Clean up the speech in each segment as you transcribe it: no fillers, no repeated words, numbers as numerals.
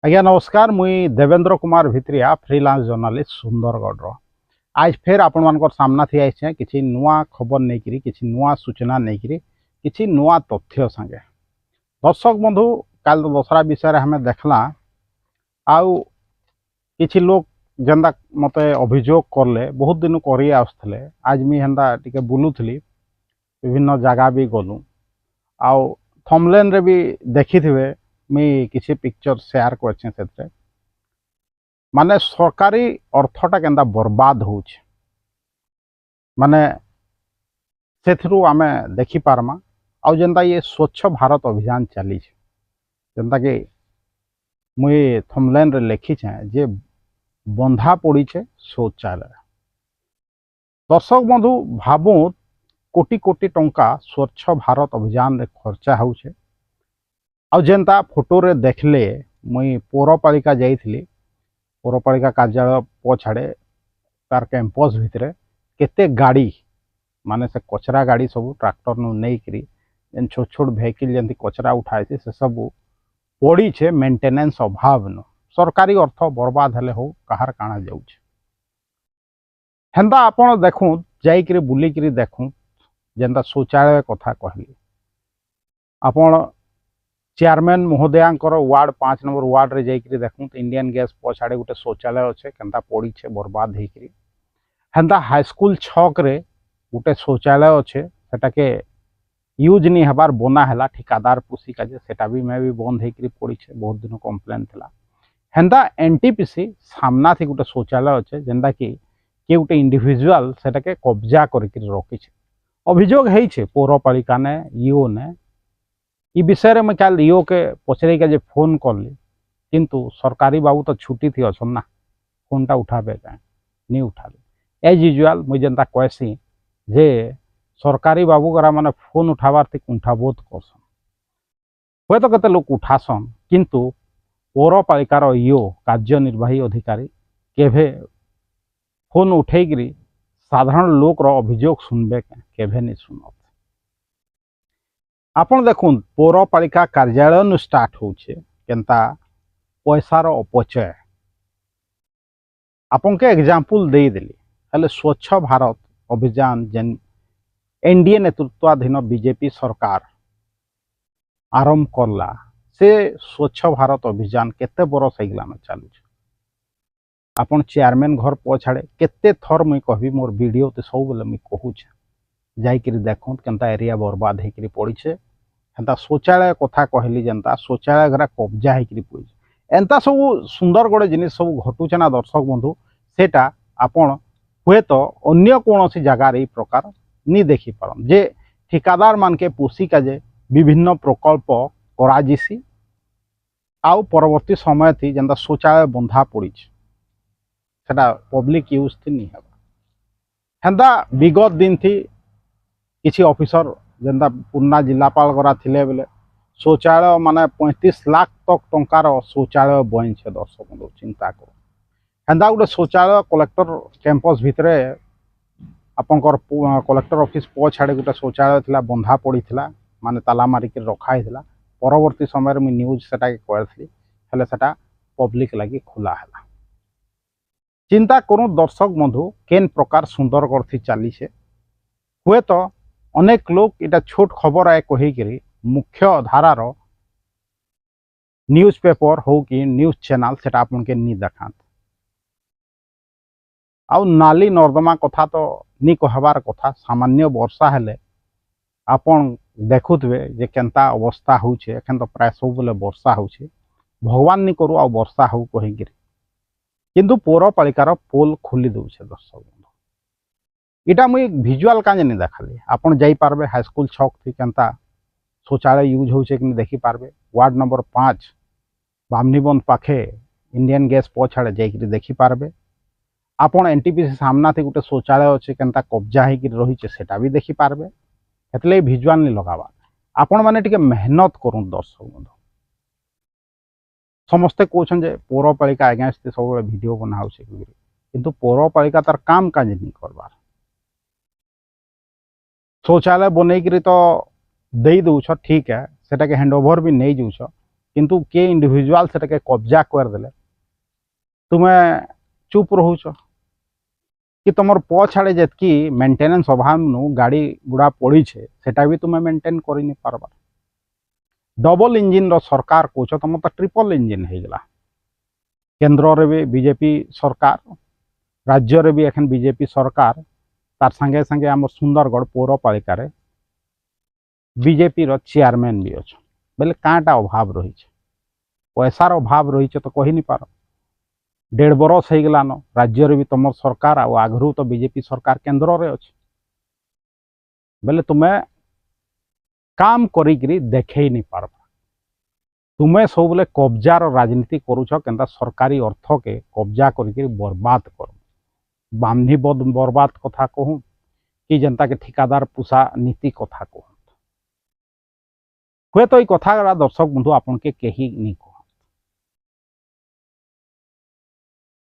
आज्ञा नमस्कार मुई देवेंद्र कुमार भित्रिया फ्रीलांस जर्नलिस्ट सुंदरगढ़ आज फिर आपण मान सामना थी आइछे किछि नुआ खबर नहीं किछि नुआ सूचना नहीं किछि नुआ तथ्य संगे दर्शक बंधु काल दशहरा विषय हमें देखला आउ किछि लोग जेंदा मते अभियोग करले बहुत दिन करी आसले आज मी हेंदा टिके बुलुथली विभिन्न जगह भी गलु आउ थंबनेल रे भी देखिथिबे मी किसी पिक्चर शेयर कर माने सरकारी अर्थटा केंदा बर्बाद हो माने से आमे देखी पारमा आउ जेंता ये स्वच्छ भारत अभियान चली जेंता कि मुई थंबनेल रे लिखी जे बंधा पड़ी शौचालय। दर्शक बंधु भावु कोटी कोटी टंका स्वच्छ भारत अभियान रे खर्चा होउछे आउ जेनता फोटो रे देखले मुई पौरपालिका जाइथिली पौरपालिका कार्यालय पछाड़े तार कैंपस भितरे केते गाड़ी माने से कचरा गाड़ी सब ट्रैक्टर नु नहीं करी जेन छोट छोट व्हीकल जंती कचरा उठाए से सब पड़ी छे मेंटेनेंस अभाव न सरकारी अर्थ बर्बाद हेले हो कहार काना जाउछ हेंदा आपण देखु जाइकरी बुलिकरी देखु जेंता शौचालय कथा कहली आपण चेयरमैन महोदयांकर वार्ड 5 नंबर वार्ड रे जाइकरी देखु तो इंडियन गैस पछाड़े गोटे शौचालय अच्छे केनता पड़ी छे बर्बाद होकरी हेंता हाईस्कूल छक रे गोटे शौचालय अच्छे सेटा के यूज नहीं हबार बना है ठिकादार पुसी का सेटा भी मैं भी बंद होकरी पड़ी छे बहुत दिन कंप्लेन थिला हेंता एनटीपीसी सामना थी गोटे शौचालय अच्छे जेंता कि के गोटे इंडिविजुअल सेटा के कब्जा करके रखी छे अभियोग है पौरपालिका ने ईओ ने इ विषय में क्या ईओ के पचरे के फोन करली किंतु सरकारी बाबू तो छुट्टी थी अच्छा ना फोनटा उठाबे क्या नहीं उठाले एज यूजुआल मुझे जेनता कहसी जे सरकारी बाबू गरा माने फोन उठाबार थी कुंठाबोध करसन हे तो केते लोग उठासन किंतु पौरपालिकार ईओ कार्यनिर्वाही अधिकारी केभे फोन उठेकरी साधारण लोक अभियोग सुनबे केभे नहीं सुनत आपण देखुन पौरपालिका कार्यालय नु स्टार्ट होचे केनता पैसार अपचय आपन के एग्जांपल दे देली हेले स्वच्छ भारत अभियान जेन एनडीए नेतृत्वाधीन बीजेपी सरकार आरंभ करला से स्वच्छ भारत अभियान केते बरस होगलान चालू आपन चेयरमैन घर पछाड़े केते थर मुई कहबी मोर वीडियो ते सब बेले मुई कहूछ जाइकरी देखुन केनता एरिया बर्बाद होकरी पड़ी छे हेंता शौचालय कथा कहली जेनता शौचालय घरा कब्जा होकरी पड़ी एंता सब सुंदरगढ़ जिनिस सब घटुचे ना दर्शक बंधु सेटा आपण हुए तो अन्य कौन सी जगार यही प्रकार नहीं देखी पारन जे ठिकादार मान के पोषी का जे विभिन्न प्रकल्प कराजिसी आउ परवर्ती समय थी जेनता शौचालय बंधा पड़ी सेटा पब्लिक यूज थी नहीं हबा हेंता विगत दिन थी किसी ऑफिसर जेनता पुरना जिलापाल गरा थिले बेले शौचालय माने 35 लाख तक टंकार शौचालय बन छे दर्शक बंधु चिंता करो हेंदा गोटे शौचालय कलेक्टर कैंपस भितरे आपनकर कलेक्टर ऑफिस पछाड़े गोटे शौचालय थिला बंधा पड़ी थिला माने ताला मारिक रखा हिला परवर्ती समय में न्यूज सेटा के कहथली हेले सेटा पब्लिक लगी खुला है चिंता करूँ दर्शक बंधु केन प्रकार सुंदरगढ़ थी चली छे हुए तो अनेक लोग इटा छोट खबर आए कहीकि मुख्य धारार न्यूज पेपर हो कि न्यूज चैनल सेटा आपन के नहीं देखात आउ नाली नर्दमा कथा तो नहीं कहबार कथा सामान्य वर्षा हेले आपन देखुथे जे केनता अवस्था होउछे एखन तो प्राय सब बेले वर्षा होउछे भगवान नहीं करू आ वर्षा हो कहीकि किंतु पौरपालिकार पोल खोली दौचे दर्शक बंधु इटा मुई भिजुआल काजे नहीं देखाली आपन जाई पारबे हाईस्कूल छक थी केनता शौचालय यूज होउछे कि देखी पारबे वार्ड नंबर 5 बामनीबंध पाखे इंडियन गैस पछाड़े जाइकरी देखी पारबे आपन एनटीपीसी सामना थी गोटे शौचालय अच्छे केनता कब्जा होकरी रही सेटा भी देखी पारबे हेतले भिजुआल नहीं लगावा आपण माने टिके मेहनत करूँ दर्शक बंधु समस्ते कहते जे पौरपालिका अगेंस्ट सब वीडियो बना किंतु पौरपालिका तार काम काज नहीं करवार शौचालय बनईकरी तो दे दौछ ठीक है सेटा के हैंड ओवर भी नहीं जाऊछ किंतु किए इंडिविजुआल सेटाके कब्जा करदेले तुमे चुप रोच कि तुम पछाड़े जितकी मेंटेनेंस अभाव नु गाड़ी गुड़ा पड़ी सेटा भी तुम्हें मेंटेन कर नहीं पार्बार। डबल इंजिन रो सरकार कौच तुम तो ट्रिपल इंजिन हो गला। केन्द्र रे भी बीजेपी सरकार, राज्य रे भी एखन बीजेपी सरकार, तार संगे संगे आम सुंदरगढ़ पौरपालिका रे बीजेपी रो चेयरमैन भी अच्छा बोले काँटा अभाव रही पैसार अभाव रही तो कही नहीं पार। 1.5 बरस हो गलान राज्य रे भी तुम सरकार आगु तो बीजेपी सरकार केन्द्र रे अच्छे बोले तुम्हें काम करी देखे नहीं पार। तुम्हें सब बोले कब्जार राजनीति करुच केन्ता सरकारी अर्थ के कब्जा करी बर्बाद कर बांधी बर्बाद कथा कहूँ कि जनता के ठिकादार पुषा नीति कथा कहूँ हुए तो ये कथा दर्शक बंधु आपन के कही नहीं कह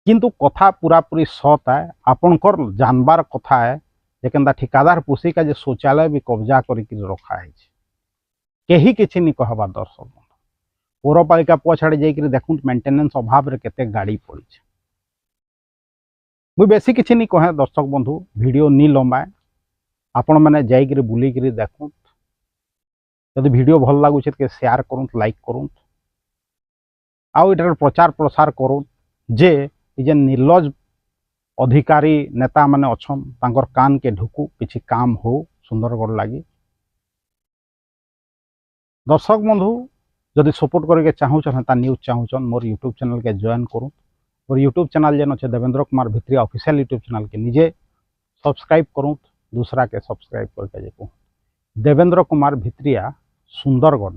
किंतु कथा पूरा पूरी सत है आपनकर जानबार कथा है जे केन्ता ठिकादार पुषिका जे शौचालय भी कब्जा करी रखा है कहीं किसी नहीं कहबा। दर्शक बंधु पौरपालिका पछाड़े जाइए देखूँ मेंटेनेंस अभाव रे केते गाड़ी पड़ी मुझे बेसी किसी नहीं कहे। दर्शक बंधु वीडियो नहीं लंबाए आपण मैंने जाइए बुलिक देखूँ यदि वीडियो भल लगुच शेयर करूँ लाइक करूँ आउ इटार प्रचार प्रसार करूँ जे ये निर्लज अधिकारी नेता माने अच्छन तांकर कान के ढुकू किसी काम हो सुंदरगढ़ लगी। दर्शक बंधु जदि सपोर्ट करके चाहूचन न्यूज चाहूचन मोर यूट्यूब चैनल के जॉइन करूँ। और यूट्यूब चैनल जेन अच्छे Devendra Kumar Bhitriya official YouTube channel के निजे सब्सक्राइब करूँ दूसरा के सब्सक्राइब करके देखूँ। देवेंद्र कुमार भित्रिया सुंदरगढ़।